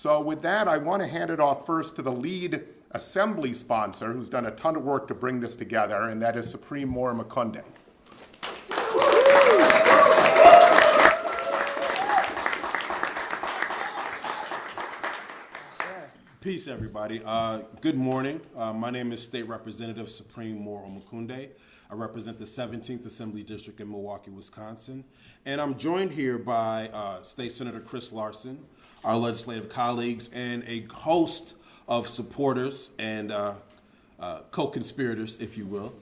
So with that, I want to hand it off first to the lead assembly sponsor, who's done a ton of work to bring this together, and that is Supreme Moore Omokunde. Peace, everybody. Good morning. My name is State Representative Supreme Moore Omokunde. I represent the 17th Assembly District in Milwaukee, Wisconsin. And I'm joined here by State Senator Chris Larson, our legislative colleagues, and a host of supporters and co-conspirators, if you will.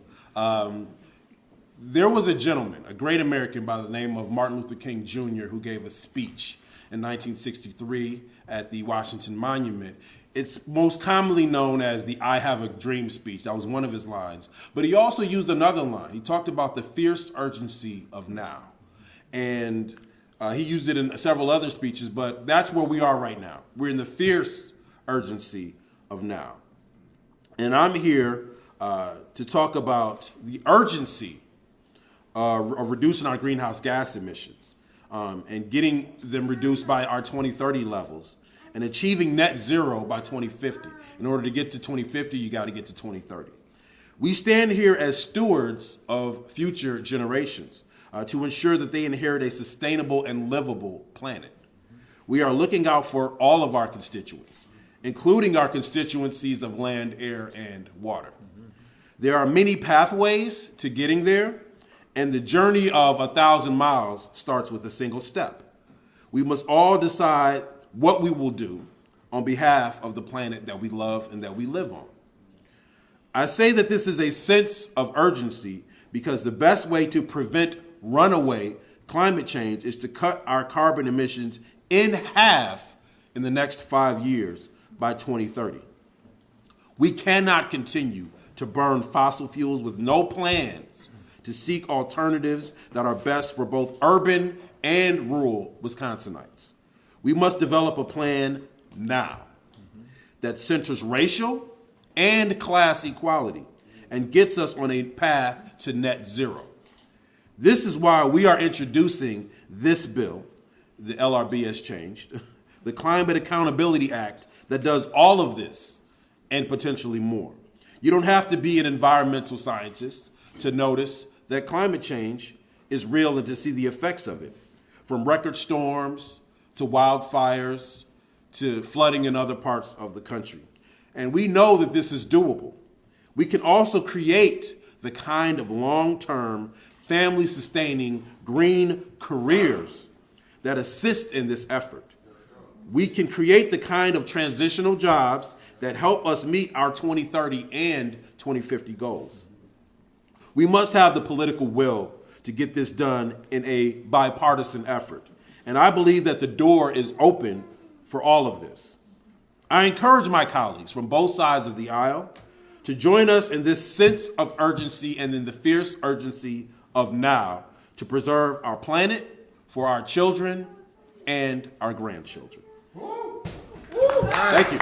There was a gentleman, a great American by the name of Martin Luther King Jr., who gave a speech in 1963 at the Washington Monument. It's most commonly known as the I Have a Dream speech. That was one of his lines. But he also used another line. He talked about the fierce urgency of now. And he used it in several other speeches, but that's where we are right now. We're in the fierce urgency of now. And I'm here to talk about the urgency of reducing our greenhouse gas emissions and getting them reduced by our 2030 levels and achieving net zero by 2050. In order to get to 2050, you got to get to 2030. We stand here as stewards of future generations to ensure that they inherit a sustainable and livable planet. We are looking out for all of our constituents, including our constituencies of land, air, and water. There are many pathways to getting there, and the journey of 1,000 miles starts with a single step. We must all decide what we will do on behalf of the planet that we love and that we live on. I say that this is a sense of urgency because the best way to prevent runaway climate change is to cut our carbon emissions in half in the next 5 years by 2030. We cannot continue to burn fossil fuels with no plans to seek alternatives that are best for both urban and rural Wisconsinites. We must develop a plan now that centers racial and class equality and gets us on a path to net zero. This is why we are introducing this bill, the LRB has changed, the Climate Accountability Act, that does all of this and potentially more. You don't have to be an environmental scientist to notice that climate change is real and to see the effects of it, from record storms to wildfires to flooding in other parts of the country. And we know that this is doable. We can also create the kind of long-term, family-sustaining green careers that assist in this effort. We can create the kind of transitional jobs that help us meet our 2030 and 2050 goals. We must have the political will to get this done in a bipartisan effort. And I believe that the door is open for all of this. I encourage my colleagues from both sides of the aisle to join us in this sense of urgency and in the fierce urgency of now to preserve our planet for our children and our grandchildren. Thank you.